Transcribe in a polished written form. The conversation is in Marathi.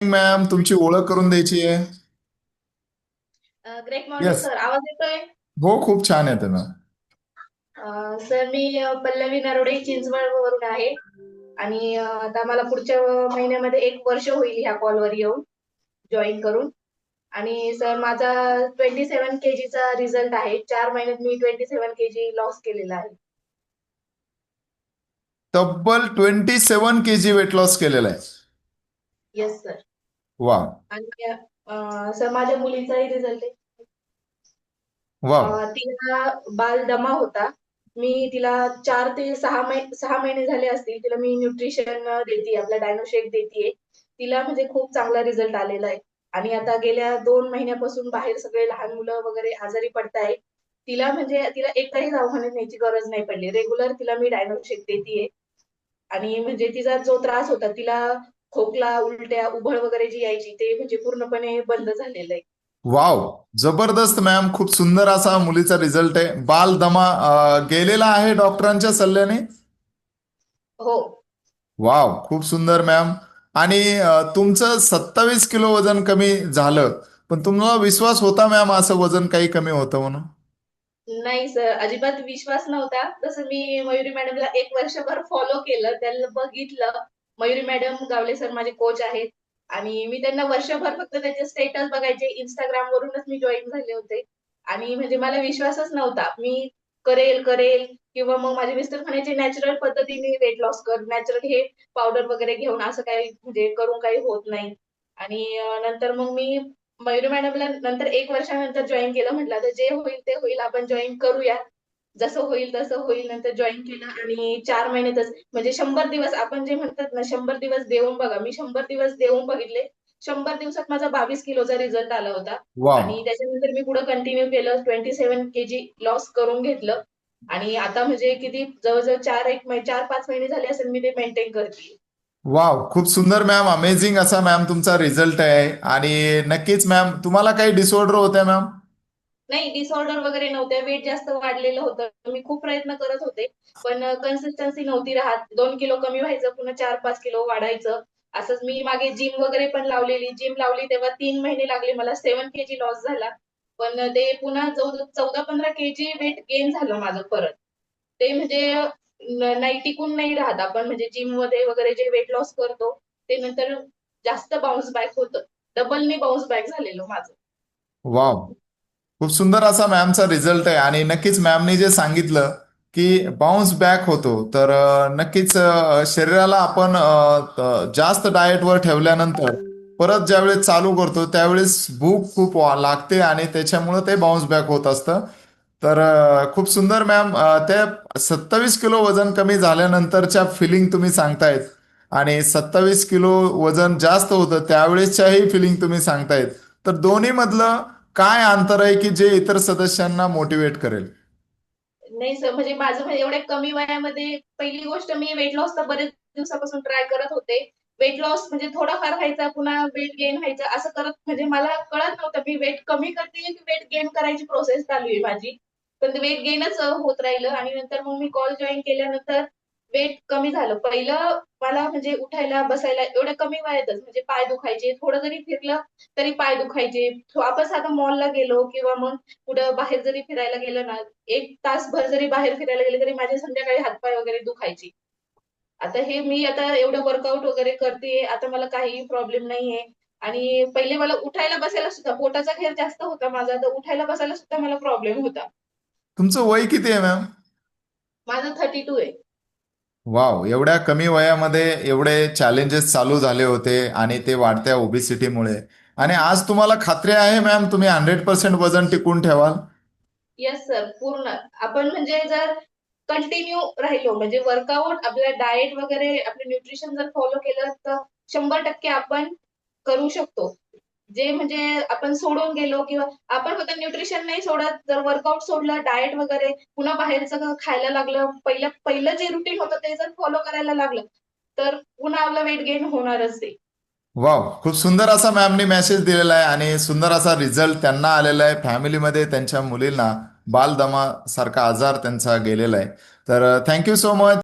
मॅम तुमची ओळख करून द्यायची आहे. Great morning yes. सर, आवाज येतोय? हो, खूप छान येते मॅम. सर, मी पल्लवी नरोडे चिंचवडवरून आहे आणि आता मला पुढच्या महिन्यामध्ये 1 वर्ष होईल ह्या कॉलवर येऊन जॉईन करून. आणि सर, माझा 27 kg चा रिझल्ट आहे. 4 महिन्यात मी 27 kg लॉस केलेला आहे. तब्बल 27 kg वेट लॉस केलेला आहे. Yes sir. वा. आणि सर, माझ्या मुलीचाही रिझल्ट आहे. वा. तिला बालदमा होता. मी तिला 4 ते 6 महिने झाले असतील. तिला मी न्यूट्रिशन देते, आपला डायनोशेक देतेय. तिला म्हणजे खूप चांगला रिझल्ट आलेला आहे. आणि आता गेल्या 2 महिन्यापासून बाहेर सगळे लहान मुलं वगैरे आजारी पडतायत. तिला म्हणजे तिला एकही दवाखान्यात न्यायची गरज नाही पडली. रेग्युलर तिला मी डायनोशेक देतेय. आणि म्हणजे तिचा जो त्रास होता, तिला खोकला, उलट्या, उभळ वगैरे जी यायची, ते म्हणजे पूर्णपणे बंद झालेलं आहे. वाव. जबरदस्त मॅम, खूप सुंदर असा मुलीचा रिझल्ट आहे. बाल दमा गेलेला आहे डॉक्टरांच्या सल्ल्याने. हो. वाव, खूप सुंदर मॅम. आणि तुमचं 27 किलो वजन कमी झालं, पण तुम्हाला विश्वास होता मॅम असं वजन काही कमी होतं म्हणून? नाही सर, अजिबात विश्वास नव्हता. तसं मी मयुरी मॅडमला 1 वर्षभर फॉलो केलं, त्यांना बघितलं. मयुरी मॅडम गावले सर माझे कोच आहेत आणि मी त्यांना वर्षभर फक्त त्याचे स्टेटस बघायचे. Instagram वरूनच मी जॉईन झाले होते आणि म्हणजे मला विश्वासच नव्हता. मी करेल, करेल किंवा मग माझे मिस्टर म्हणायचे, "नॅचरल पद्धतीने वेट लॉस कर. नॅचरल हे पावडर वगैरे घेऊन असं काही म्हणजे करून काही होत नाही." आणि नंतर मग मी मयुरी मॅडमला नंतर 1 वर्षानंतर जॉईन केलं. म्हटलं आता जे होईल ते होईल, आपण जॉईन करूया. जसं होईल तसं होईल. नंतर जॉईन केलं आणि 4 महिन्यातच म्हणजे 100 दिवस आपण जे म्हणतात ना, 100 दिवस देऊन बघा. मी 100 दिवस देऊन बघितले. 100 दिवसात माझा 22 किलोचा रिझल्ट आला होता. वाव. आणि त्याच्यानंतर मी पुढे कंटिन्यू केलं. 27 kg लॉस करून घेतलं. आणि आता म्हणजे किती जवळ-जवळ 4-5 महिने झाले असेल मी ते मेंटेन करते. वाव, खूप सुंदर मॅम, अमेझिंग असा मॅम तुमचा रिझल्ट आहे. आणि नक्कीच मॅम, तुम्हाला काही डिसऑर्डर होत्या मॅम? नाही, डिसऑर्डर वगैरे नव्हत्या. वेट जास्त वाढलेलं होतं. मी खूप प्रयत्न करत होते. पण कन्सिस्टन्सी नव्हती राहत. 2 किलो कमी व्हायचं, पुन्हा 4-5 किलो वाढायचं. असंच मी मागे जिम वगैरे पण लावलेली. जिम लावली तेव्हा 3 महिने लागले मला. 7 kg लॉस झाला. पण ते पुन्हा 14-15 kg वेट गेन झालं माझं परत. ते म्हणजे नाही, टिकून नाही राहत. आपण म्हणजे जिममध्ये वगैरे जे वेट लॉस करतो, ते नंतर जास्त बाउन्स बॅक होतं. डबलनी बाउन्स बॅक झालेलं माझं. वाव, खूप सुंदर असा मॅमचा रिझल्ट आहे. आणि नक्कीच मॅमने जे सांगितलं की बाउन्स बॅक होतो, तर नक्कीच शरीराला आपण जास्त डाएटवर ठेवल्यानंतर परत ज्यावेळेस चालू करतो त्यावेळेस भूक खूप लागते आणि त्याच्यामुळे ते बाउन्स बॅक होत असतं. तर खूप सुंदर मॅम, त्या 27 किलो वजन कमी झाल्यानंतरच्या फिलिंग तुम्ही सांगतायत, आणि 27 किलो वजन जास्त होतं त्यावेळेसच्याही फिलिंग तुम्ही सांगतायत. तर दोन्ही मधलं काय अंतर आहे की जे इतर सदस्यांना मोटिवेट करेल? नाही सर, म्हणजे माझं म्हणजे एवढ्या कमी वयामध्ये पहिली गोष्ट मी वेट लॉस तर बरेच दिवसापासून ट्राय करत होते. वेट लॉस म्हणजे थोडाफार व्हायचा, पुन्हा वेट गेन व्हायचं असं करत म्हणजे मला कळत नव्हतं मी वेट कमी करतेय की वेट गेन करायची प्रोसेस चालू आहे माझी. पण वेट गेनच होत राहिलं आणि नंतर मग मी कॉल जॉईन केल्यानंतर वेट कमी झालं. पहिलं मला म्हणजे उठायला, बसायला एवढ्या कमी वयातच म्हणजे पाय दुखायचे. थोडं जरी फिरलं तरी पाय दुखायचे. आपण साधं मॉलला गेलो किंवा मग कुठं बाहेर जरी फिरायला गेलं ना, 1 तासभर जरी बाहेर फिरायला गेले तरी माझे संध्याकाळी हातपाय वगैरे दुखायचे. आता हे मी आता एवढं वर्कआउट वगैरे करतेय, आता मला काहीही प्रॉब्लेम नाहीये. आणि पहिले मला उठायला बसायला सुद्धा पोटाचा घेर जास्त होता माझा, तर उठायला बसायला सुद्धा मला प्रॉब्लेम होता. तुमचं वय किती आहे मॅम? माझं 32 आहे. वाव, एवढ्या कमी वयामध्ये एवढे चॅलेंजेस चालू झाले होते आणि ते वाढत्या ओबिसिटीमुळे, आणि आज तुम्हाला खात्री आहे मॅम तुम्ही 100% वजन टिकून ठेवाल? येस सर, पूर्ण. आपण म्हणजे जर कंटिन्यू राहिलो म्हणजे वर्कआउट, आपलं डाएट वगैरे, आपलं न्यूट्रिशन जर फॉलो केलं तर 100% आपण करू शकतो. जे म्हणजे आपण सोडून गेलो किंवा आपण फक्त न्यूट्रिशन नाही सोडत, जर वर्कआउट सोडलं, डाएट वगैरे, पुन्हा बाहेरचं खायला लागलं, पहिलं पहिलं जे रुटीन होतं ते जर फॉलो करायला लागलं, तर पुन्हा आपलं वेट गेन होणारच आहे. वाव, खूप सुंदर असा मॅमनी मेसेज दिलेला आहे आणि सुंदर असा रिझल्ट त्यांना आलेला आहे. फॅमिलीमध्ये त्यांच्या मुलींना बालदमा सारखा आजार त्यांचा गेलेला आहे. तर थँक्यू सो मच.